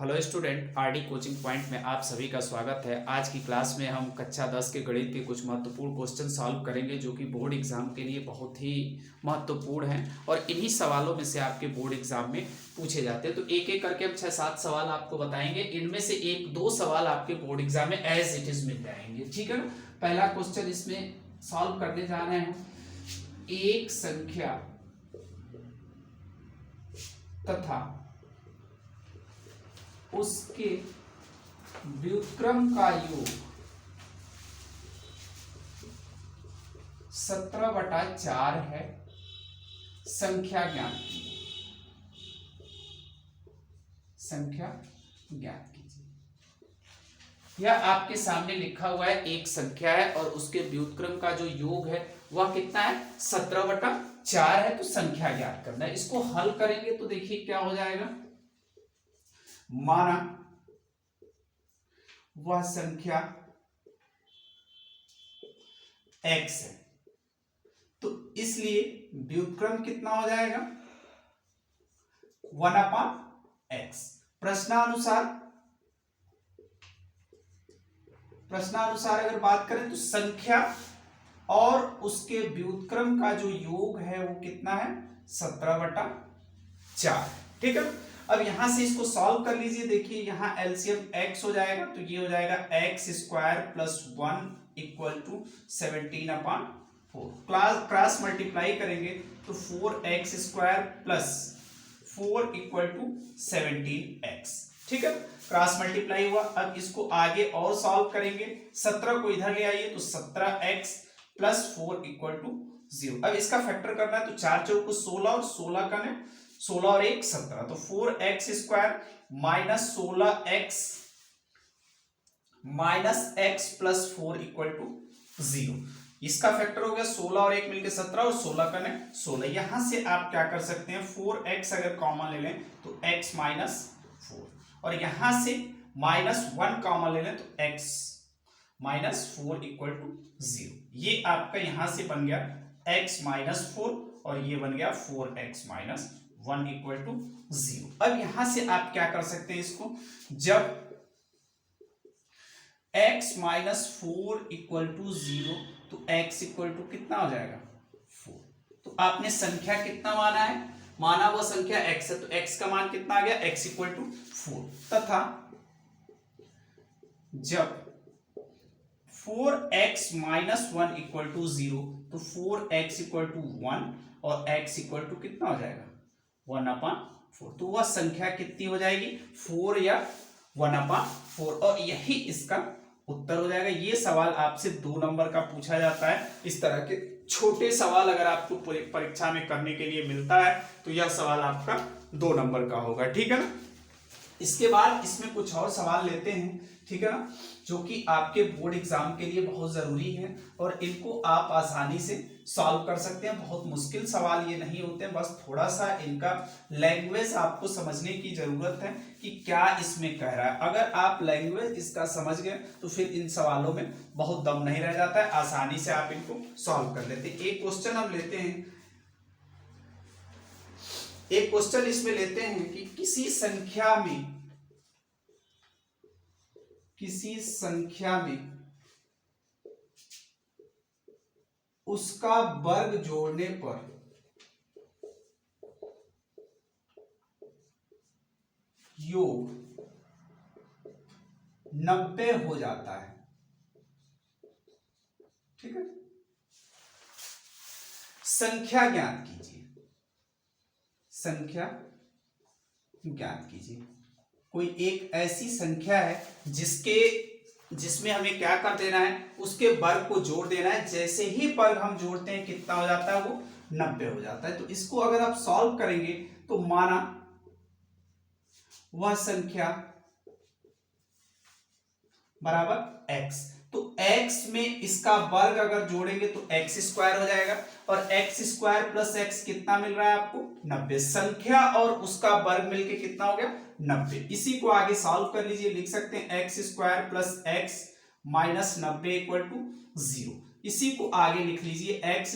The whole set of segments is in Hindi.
Hello student, RD coaching point में आप सभी का स्वागत है। आज की क्लास में हम कक्षा 10 के गणित के कुछ महत्वपूर्ण क्वेश्चन सॉल्व करेंगे जो कि बोर्ड एग्जाम के लिए बहुत ही महत्वपूर्ण हैं और इन्हीं सवालों में से आपके बोर्ड एग्जाम में पूछे जाते हैं। तो एक एक करके हम 6-7 सवाल आपको बताएंगे। इनमें से एक दो सवाल आपके बोर्ड एग्जाम में एज इट इज मिल जाएंगे, ठीक है ना। पहला क्वेश्चन इसमें सॉल्व करने जा रहे हैं। एक संख्या तथा उसके व्युत्क्रम का योग 17/4 है। संख्या ज्ञात कीजिए। संख्या ज्ञात कीजिए। यह आपके सामने लिखा हुआ है, एक संख्या है और उसके व्युत्क्रम का जो योग है वह कितना है, 17/4 है। तो संख्या ज्ञात करना है। इसको हल करेंगे तो देखिए क्या हो जाएगा। माना वह संख्या x है तो इसलिए व्युत्क्रम कितना हो जाएगा, 1/x। प्रश्नानुसार अगर बात करें तो संख्या और उसके व्युत्क्रम का जो योग है वो कितना है, 17/4। ठीक है। अब यहां से इसको सॉल्व कर लीजिए। देखिए यहां एलसीएम x हो जाएगा तो ये हो जाएगा x² + 1 = 17/4। क्रॉस मल्टीप्लाई करेंगे तो 4x² + 4 = 17x। ठीक है, क्रॉस मल्टीप्लाई हुआ। अब इसको आगे और सॉल्व करेंगे। 17 को इधर ले आइए तो 17x + 4 = 0। अब इसका फैक्टर करना है तो 4 × 4 = 16 और 16 का ने 16 और 1 17। तो 4x² - 16x - x + 4 = 0। इसका फैक्टर हो गया 16 और 1 मिलकर 17 और 16 का ने 16। यहां से आप क्या कर सकते हैं, 4x अगर कॉमन ले लें तो x - 4 और यहां से -1 कॉमन ले लें तो x - 4 = 0। ये आपका यहां से बन गया x - 4 और ये बन गया 4x - 1 = 0। अब यहां से आप क्या कर सकते हैं, इसको जब x - 4 = 0 तो x = कितना हो जाएगा, 4। तो आपने संख्या कितना माना है, माना वो संख्या x है तो x का मान कितना आ गया, x = 4। तथा जब 4x - 1 = 0 तो 4x = 1 और x = कितना हो जाएगा, 1/4। तो वह संख्या कितनी हो जाएगी, 4 या 1/4। और यही इसका उत्तर हो जाएगा। ये सवाल आपसे 2 नंबर का पूछा जाता है। इस तरह के छोटे सवाल अगर आपको परीक्षा में करने के लिए मिलता है तो यह सवाल आपका 2 नंबर का होगा। ठीक है ना। इसके बाद इसमें कुछ और सवाल लेते हैं, ठीक है ना, जो कि आपके बोर्ड एग्जाम के लिए बहुत जरूरी है और इनको आप आसानी से सॉल्व कर सकते हैं। बहुत मुश्किल सवाल ये नहीं होते हैं, बस थोड़ा सा इनका लैंग्वेज आपको समझने की जरूरत है कि क्या इसमें कह रहा है। अगर आप लैंग्वेज इसका समझ गए तो फिर इन सवालों में बहुत दम नहीं रह जाता है, आसानी से आप इनको सॉल्व कर लेते हैं। एक क्वेश्चन हम लेते हैं, एक क्वेश्चन इसमें लेते हैं कि किसी संख्या में उसका वर्ग जोड़ने पर योग 90 हो जाता है। ठीक है, संख्या ज्ञात कीजिए। संख्या ज्ञात कीजिए। कोई एक ऐसी संख्या है जिसमें हमें क्या कर देना है, उसके वर्ग को जोड़ देना है। जैसे ही वर्ग हम जोड़ते हैं कितना हो जाता है, वो 90 हो जाता है। तो इसको अगर आप सॉल्व करेंगे तो माना वह संख्या बराबर x, तो x में इसका वर्ग अगर जोड़ेंगे तो x² हो जाएगा और x² + x कितना मिल रहा है आपको, 90। संख्या और उसका वर्ग मिलके कितना हो गया, 90। इसी को आगे सॉल्व कर लीजिए। लिख सकते हैं x² + x - 90 = 0। इसी को आगे लिख लीजिए x²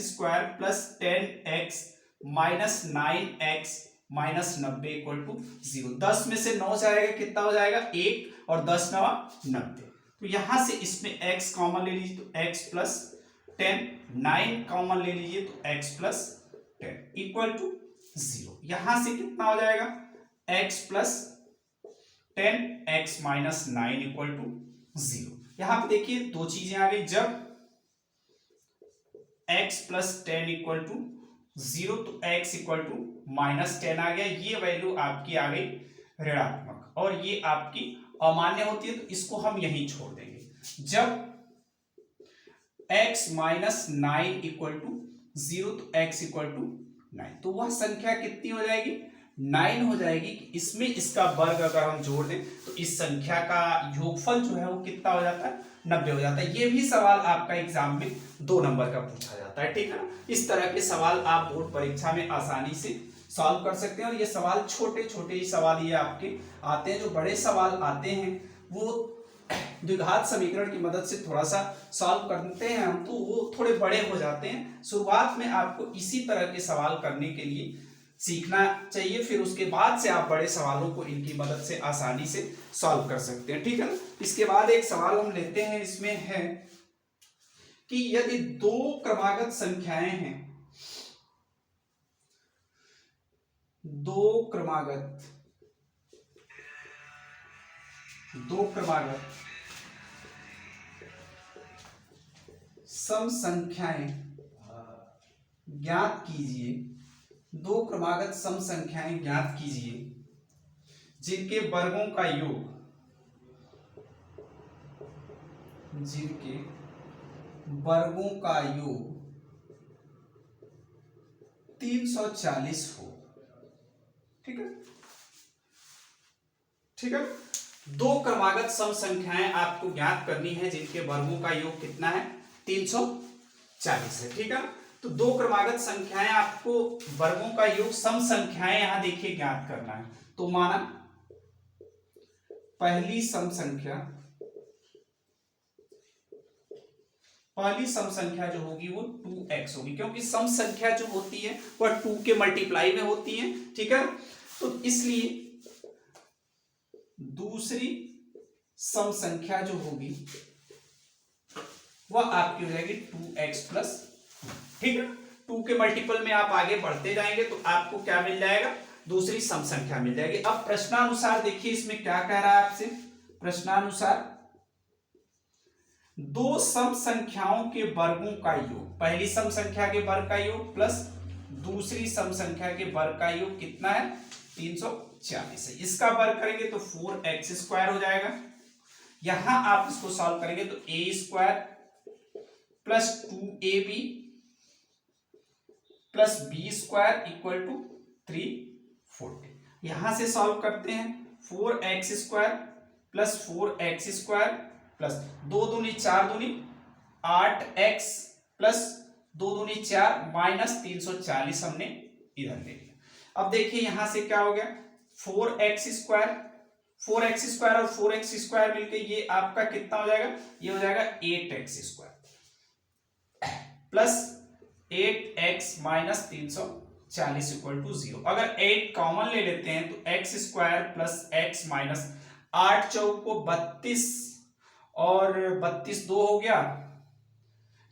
+ 10x - 9x -90 equal to 0। 10 में से 9 जाएगा, कितना हो जाएगा 1, और 10 9 90। तो यहां से इसमें x कॉमन ले लीजिए तो x प्लस 10, 9 कॉमन ले लीजिए तो x प्लस 10 इक्वल टू 0। यहां से कितना हो जाएगा x plus 10 x minus 9 equal to 0। यहां पे देखिए दो चीजें आ गई, जब x प्लस 10 इक्वल टू 0 तो x इक्वल टू -10 आ गया। ये वैल्यू आपकी आ गई ऋणात्मक, और ये आपकी अमान्य होती है तो इसको हम यहीं छोड़ देंगे। जब x माइनस 9 इक्वल टू 0 तो x इक्वल टू 9, तो वह संख्या कितनी हो जाएगी 9 हो जाएगी। इसमें इसका वर्ग अगर हम जोड़ दें तो इस संख्या का योगफल जो है वो कितना हो जाता है 90 हो जाता है। ये भी सवाल आपका एग्जाम में 2 नंबर का पूछा जाता है, ठीक है ना। इस तरह के सवाल आप बोर्ड परीक्षा में आसानी से सॉल्व कर सकते हैं, और ये सवाल छोटे छोटे ही सवाल ये आपके आते हैं। जो बड़े सवाल आते हैं वो द्विघात समीकरण की मदद से थोड़ा सा सॉल्व करते हैं हम, तो वो थोड़े बड़े हो जाते हैं। शुरुआत में आपको इसी तरह के सवाल करने के लिए सीखना चाहिए, फिर उसके बाद से आप बड़े सवालों को इनकी मदद से आसानी से सॉल्व कर सकते हैं, ठीक है ना। इसके बाद एक सवाल हम लेते हैं, इसमें है कि यदि दो क्रमागत संख्याएं हैं, दो क्रमागत सम संख्याएं ज्ञात कीजिए, दो क्रमागत सम संख्याएं ज्ञात कीजिए जिनके वर्गों का योग 340 हो, ठीक है, ठीक है। दो क्रमागत सम संख्याएं आपको ज्ञात करनी है जिनके वर्गों का योग कितना है 340 है, ठीक है। तो दो क्रमागत संख्याएं आपको वर्गों का योग सम संख्याएं यहां देखिए ज्ञात करना है। तो माना पहली सम संख्या जो होगी वो 2x होगी, क्योंकि सम संख्या जो होती है वह 2 के मल्टीप्लाई में होती है, ठीक है। तो इसलिए दूसरी सम संख्या जो होगी वह आपकी हो जाएगी 2x प्लस, ठीक है। 2 के मल्टीपल में आप आगे बढ़ते जाएंगे तो आपको क्या मिल जाएगा, दूसरी सम संख्या मिल जाएगी। अब प्रश्नानुसार देखिए इसमें क्या कह रहा है आपसे, प्रश्नानुसार दो सम संख्याओं के वर्गों का योग, पहली सम संख्या के वर्ग का योग प्लस दूसरी सम संख्या के वर्ग का योग कितना है 340 है। इसका वर्ग करेंगे तो 4x² हो जाएगा। यहां आप इसको सॉल्व करेंगे तो a² plus 2ab plus b² equal to 340। यहां से सॉल्व करते हैं 4x² प्लस 4x² प्लस 2 दूनी 4 दूनी 8x प्लस 2 दूनी 4 माइनस 340 हमने इधर ले लिया। अब देखिए यहां से क्या हो गया 4x² और 4x² मिलके ये आपका कितना हो जाएगा, ये हो जाएगा 8x² plus 8x minus 340 equal to 0। अगर 8 कॉमन ले लेते हैं तो x² प्लस x माइनस 8 चौक को 32 और 32 2 हो गया,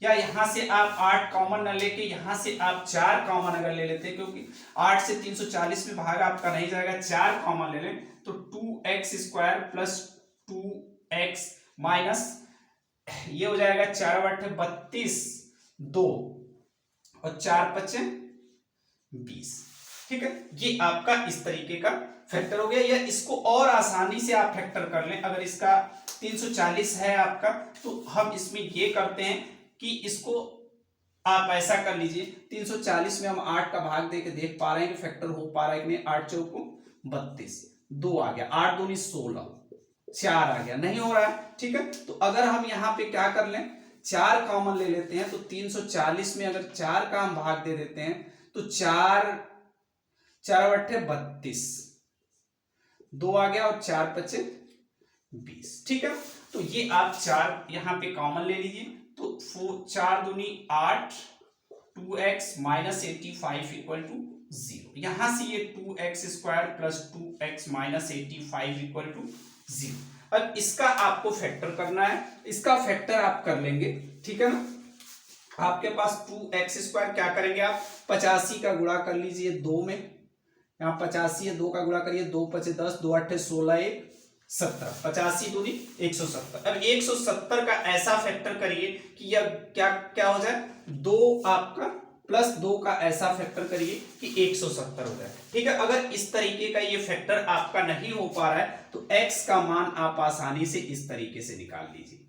या यहां से आप 8 कॉमन न लेके यहां से आप 4 कॉमन अगर ले लेते हैं, क्योंकि 8 से 340 में भाग आपका नहीं जाएगा, 4 कॉमन ले लें तो 2x² प्लस 2x माइनस ये हो जाएगा 4 बटे 32 2 और 4 पचे 20, ठीक है। ये आपका इस तरीके का फैक्टर हो गया, या इसको और आसानी से आप फैक्टर कर लें। अगर इसका 340 है आपका तो हम इसमें ये करते हैं कि इसको आप ऐसा कर लीजिए, 340 में हम 8 का भाग देके देख पा रहे हैं कि फैक्टर हो पा रहा है कि नहीं। 8 चौको 32 2 आ गया, 8 दूनी 16 4 आ गया, नहीं हो रहा है, ठीक है। तो अगर हम यहाँ पे क्या कर लें 4 कॉमन ले लेते हैं तो 340 में अगर 4 का हम भाग दे देते हैं तो 4 बटे 32 2 आ गया और 4 पचे 20, ठीक है। तो ये आप 4 यहां पे कॉमन ले लीजिए तो 4 दूनी 8 2x minus 85 equal to zero. यहां से ये 2x² plus 2x minus 85 equal to zero. अब इसका आपको फैक्टर करना है, इसका फैक्टर आप कर लेंगे, ठीक है ना। आपके पास 2x² क्या करेंगे आप 85 का गुणा कर लीजिए 2 में, यहाँ 85 है 2 का गुणा करिए, 2 पचे 10, 2 8 16, 1 17, 85 दूनी 170। अब 170 का ऐसा फैक्टर करिए कि यह क्या क्या हो जाए, 2 आपका प्लस 2 का ऐसा फैक्टर करिए कि 170 हो जाए, ठीक है। अगर इस तरीके का ये फैक्टर आपका नहीं हो पा रहा है तो x का मान आप आसानी से इस तरीके से निकाल लीजिए।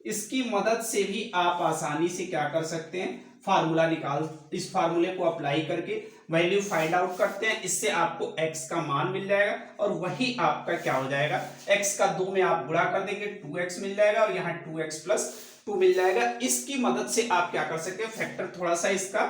इसकी मदद से भी आप आसानी से क्या कर सकते हैं, फार्मूला निकाल, इस फार्मूले को अप्लाई करके वैल्यू फाइंड आउट करते हैं, इससे आपको x का मान मिल जाएगा और वही आपका क्या हो जाएगा, x का 2 में आप गुणा कर देंगे 2x मिल जाएगा और यहाँ 2x प्लस 2 मिल जाएगा। इसकी मदद से आप क्या कर सकते हैं, फैक्टर थोड़ा सा इसका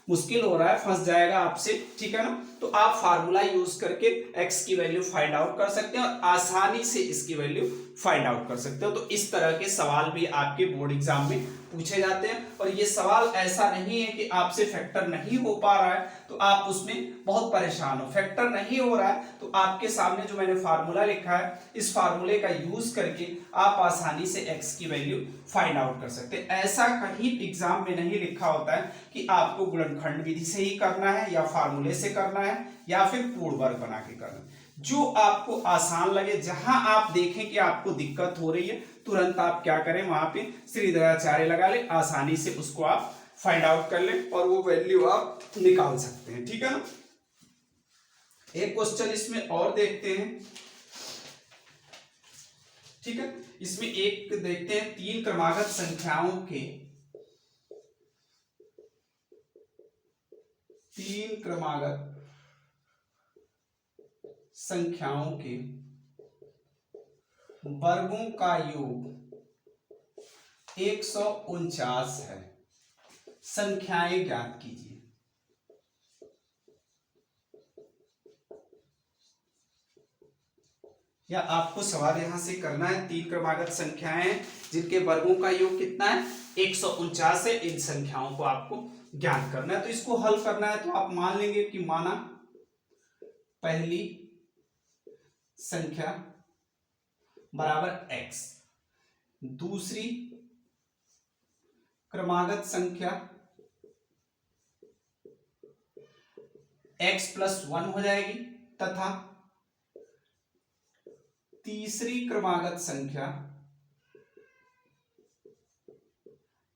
मुश्किल हो रहा है, फंस जाएगा आपसे, ठीक है ना। तो आप फार्मूला यूज करके x की वैल्यू फाइंड आउट कर सकते हैं और आसानी से इसकी वैल्यू फाइंड आउट कर सकते हो। तो इस तरह के सवाल भी आपके बोर्ड एग्जाम में पूछे जाते हैं और ये सवाल ऐसा नहीं है कि आपसे फैक्टर नहीं हो पा रहा है तो आप उसमें बहुत परेशान हो, फैक्टर नहीं हो रहा है तो आपके सामने जो मैंने फार्मूला लिखा है इस फार्मूले का यूज करके आप आसानी से x की वैल्यू फाइंड आउट कर सकते हैं। ऐसा कहीं एग्जाम में नहीं लिखा होता है कि आपको गुणनखंड विधि से ही करना है या फार्मूले से करना है या फिर पूर्ण वर्ग बना के करना है, जो आपको आसान लगे। जहां आप देखें कि आपको दिक्कत हो रही है तुरंत आप क्या करें, वहां पे श्रीधराचार्य लगा ले, आसानी से उसको आप फाइंड आउट कर ले और वो वैल्यू आप निकाल सकते हैं, ठीक है ना। एक क्वेश्चन इसमें और देखते हैं, ठीक है। इसमें एक देखते हैं, 3 क्रमागत संख्याओं के 3 क्रमागत संख्याओं के वर्गों का योग 149 है, संख्याएं ज्ञात कीजिए। या आपको सवाल यहां से करना है, 3 क्रमागत संख्याएं जिनके वर्गों का योग कितना है 149 है, इन संख्याओं को आपको ज्ञात करना है। तो इसको हल करना है तो आप मान लेंगे कि माना पहली संख्या बराबर x, दूसरी क्रमागत संख्या x प्लस 1 हो जाएगी तथा तीसरी क्रमागत संख्या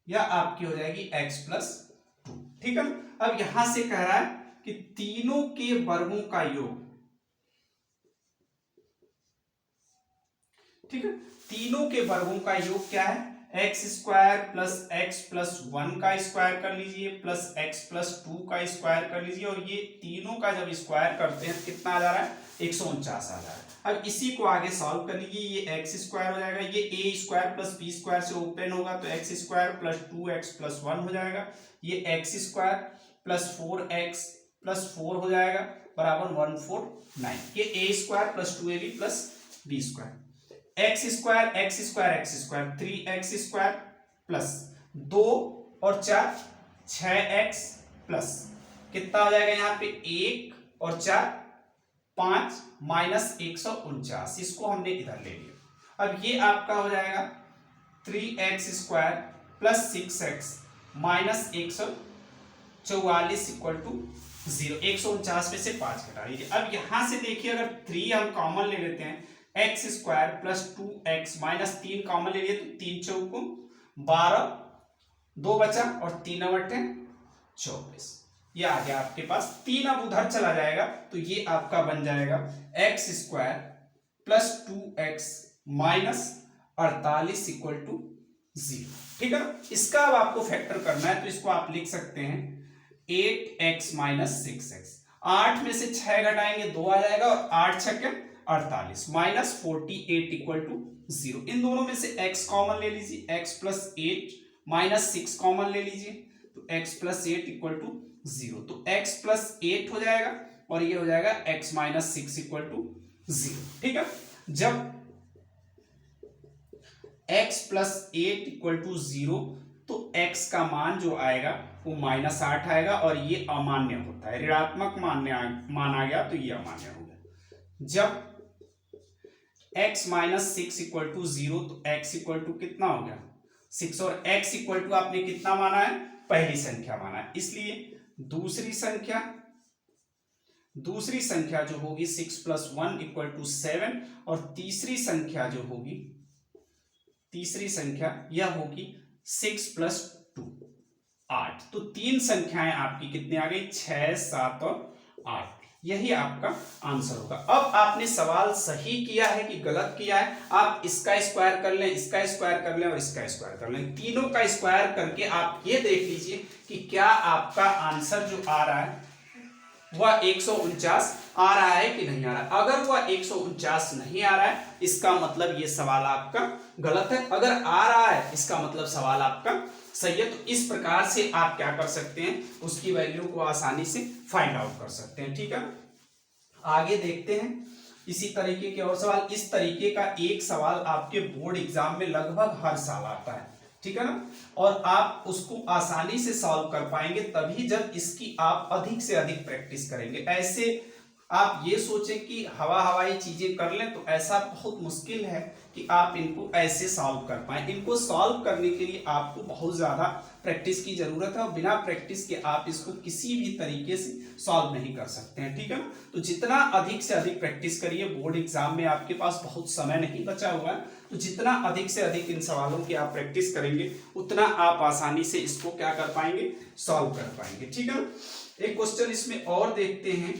या आपकी हो जाएगी x प्लस 2, ठीक है। अब यहां से कह रहा है कि तीनों के वर्गों का योग, ठीक है, तीनों के वर्गों का योग क्या है, x² प्लस x प्लस 1 का स्क्वायर कर लीजिए प्लस x प्लस 2 का स्क्वायर कर लीजिए और ये तीनों का जब स्क्वायर करते हैं कितना आ जा रहा है 149 आ जा रहा है। अब इसी को आगे सॉल्व कर लीजिए, ये x² हो जाएगा, ये a² प्लस b² से ओपन होगा तो x² प्लस 2x प्लस 1 हो जाएगा, ये x² प्लस 4x प्लस 4 हो जाएगा बराबर 149, ये a² plus 2ab plus b², x² 3x² plus 2 और 4 6x प्लस कितना हो जाएगा यहाँ पे 1 और 4 5 माइनस 149, इसको हमने इधर ले लिया। अब ये आपका हो जाएगा 3x² plus 6x minus 144 equal to 0, 149 में से 5 घटा लीजिए। अब यहां से देखिए अगर 3 हम कॉमन ले लेते हैं, x² plus 2x minus 3 common ले लिए तो 3 चौको 12, 2 बचा और 3 अवटे 24, ये आ गया आपके पास। 3 अब उधर चला जाएगा तो ये आपका बन जाएगा x² plus 2x minus 48 equal to 0, ठीक है ना। इसका अब आपको फैक्टर करना है तो इसको आप लिख सकते हैं 8x माइनस 6x, 8 में से 6 घटाएंगे 2 आ जाएगा और 8 छक्के 48 माइनस 48 इक्वल टू 0। इन दोनों में से x कॉमन ले लीजिए, x प्लस 8 माइनस 6 कॉमन ले लीजिए तो x प्लस 8 इक्वल टू 0, तो x प्लस 8 हो जाएगा और ये हो जाएगा x माइनस 6 इक्वल टू 0, ठीक है। जब x प्लस 8 इक्वल टू 0 तो x का मान जो आएगा वो -8 आएगा और ये अमान्य होता है, ऋणात्मक मान आ गया तो ये अमान्य हो गया। जब x - 6 = 0 तो x = कितना हो गया 6 और x = आपने कितना माना है, पहली संख्या माना है, इसलिए दूसरी संख्या जो होगी 6 + 1 = 7 और तीसरी संख्या यह होगी 6 + 2 8। तो तीन संख्याएं आपकी कितनी आ गई, 6, 7 और 8। यही आपका आंसर होगा। अब आपने सवाल सही किया है कि गलत किया है, आप इसका स्क्वायर कर लें, इसका स्क्वायर कर लें और इसका स्क्वायर कर लें, तीनों का स्क्वायर करके आप ये देख लीजिए कि क्या आपका आंसर जो आ रहा है वह 149 आ रहा है कि नहीं आ रहा है। अगर वह 149 नहीं आ रहा है इसका मतलब ये सवाल आपका गलत है, अगर आ रहा है इसका मतलब सवाल आपका सही है। तो इस प्रकार से आप क्या कर सकते हैं, उसकी वैल्यू को आसानी से फाइंड आउट कर सकते हैं। ठीक है, आगे देखते हैं इसी तरीके के और सवाल। इस तरीके का एक सवाल आपके बोर्ड एग्जाम में लगभग हर साल आता है, ठीक है ना, और आप उसको आसानी से सॉल्व कर पाएंगे तभी जब इसकी आप अधिक से अधिक प्रैक्टिस करेंगे। ऐसे आप ये सोचें कि हवाई चीजें कर लें तो ऐसा बहुत मुश्किल है कि आप इनको ऐसे सॉल्व कर पाए। इनको सॉल्व करने के लिए आपको बहुत ज्यादा प्रैक्टिस की जरूरत है और बिना प्रैक्टिस के आप इसको किसी भी तरीके से सॉल्व नहीं कर सकते हैं। ठीक है ना, तो जितना अधिक से अधिक प्रैक्टिस करिए, बोर्ड एग्जाम में आपके पास बहुत समय नहीं बचा हुआ है, तो जितना अधिक से अधिक इन सवालों की आप प्रैक्टिस करेंगे उतना आप आसानी से इसको क्या कर पाएंगे, सॉल्व कर पाएंगे। ठीक है ना, एक क्वेश्चन इसमें और देखते हैं।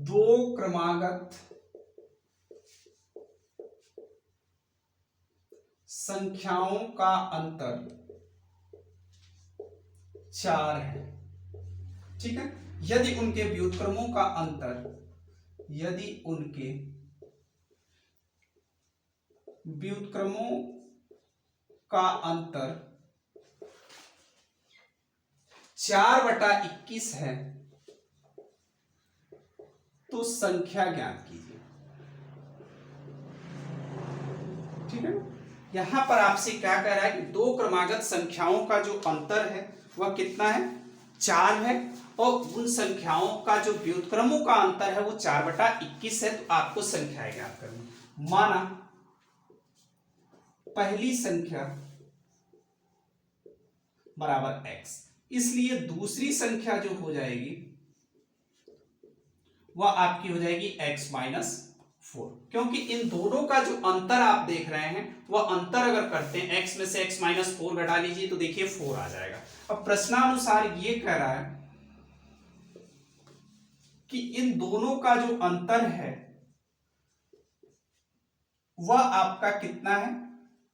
दो क्रमागत संख्याओं का अंतर 4 है। ठीक है, यदि उनके व्युत्क्रमों का अंतर 4/21 है तो संख्या ज्ञात कीजिए। ठीक है, यहां पर आपसे क्या कह रहा है कि दो क्रमागत संख्याओं का जो अंतर है वह कितना है, 4 है, और उन संख्याओं का जो व्युत्क्रमों का अंतर है वो 4/21 है। तो आपको संख्याएं ज्ञात करनी। माना पहली संख्या बराबर x, इसलिए दूसरी संख्या जो हो जाएगी वह आपकी हो जाएगी x - 4, क्योंकि इन दोनों का जो अंतर आप देख रहे हैं वह अंतर अगर करते हैं x में से x - 4 घटा लीजिए तो देखिए 4 आ जाएगा। अब प्रश्नानुसार ये कह रहा है कि इन दोनों का जो अंतर है वह आपका कितना है,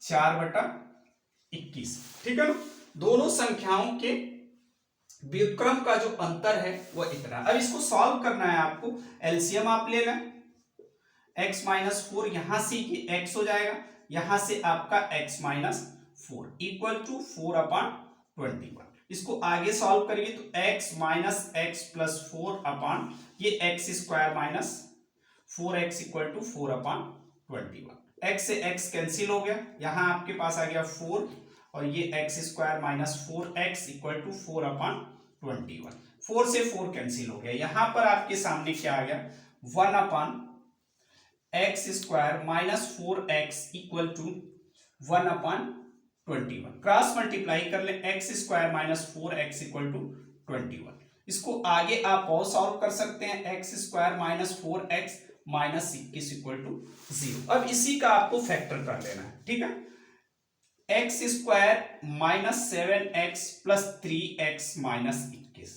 4/21। ठीक है ना, दोनों संख्याओं के व्युत्क्रम का जो अंतर है वह इतना। अब इसको सॉल्व करना है आपको, एलसीएम आप ले लें, x - 4 यहां से कि x हो जाएगा, यहां से आपका x - 4 = 4/21। इसको आगे सॉल्व करिए तो x - x + 4 ये x² - 4x = 4/21। x से x कैंसिल हो गया, यहां आपके पास आ गया 4 और ये x² - 4x = 4/21। 4 से 4 कैंसिल हो गया, यहां पर आपके सामने क्या आ गया, 1/x² - 4x = 1/21। क्रॉस मल्टीप्लाई कर ले, x² - 4x = 21। इसको आगे आप और सॉल्व कर सकते हैं, x² - 4x - 21 = 0। अब इसी का आपको फैक्टर कर लेना है। ठीक है, x² - 7x + 3x - 21,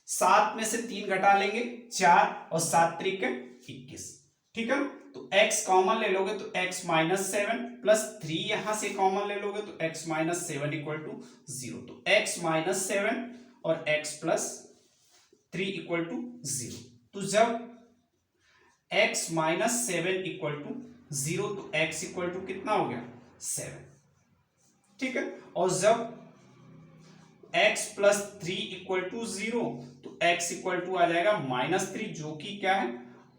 7 में से 3 घटा लेंगे 4 और 7 3 के 21। ठीक है, तो x कॉमन ले लोगे तो x - 7 + 3 यहां से कॉमन ले लोगे तो x - 7 = 0। तो x - 7 और x + 3 = 0। तो जब x - 7 = 0 तो x = कितना हो गया, 7। ठीक है, और जब x + 3 = 0 तो x = आ जाएगा -3, जो कि क्या है,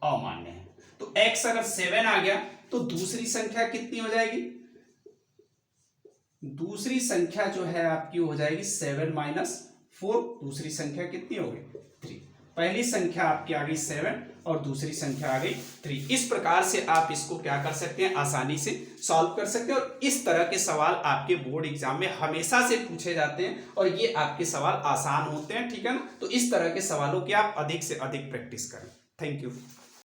अमान्य है। तो x अगर 7 आ गया तो दूसरी संख्या कितनी हो जाएगी, दूसरी संख्या जो है आपकी हो जाएगी 7 माइनस 4, दूसरी संख्या कितनी हो गई 3। पहली संख्या आपकी आ गई 7 और दूसरी संख्या आ गई 3। इस प्रकार से आप इसको क्या कर सकते हैं, आसानी से सॉल्व कर सकते हैं। और इस तरह के सवाल आपके बोर्ड एग्जाम में हमेशा से पूछे जाते हैं और ये आपके सवाल आसान होते हैं, ठीक है ना। तो इस तरह के सवालों की आप अधिक से अधिक प्रैक्टिस करें। Thank you.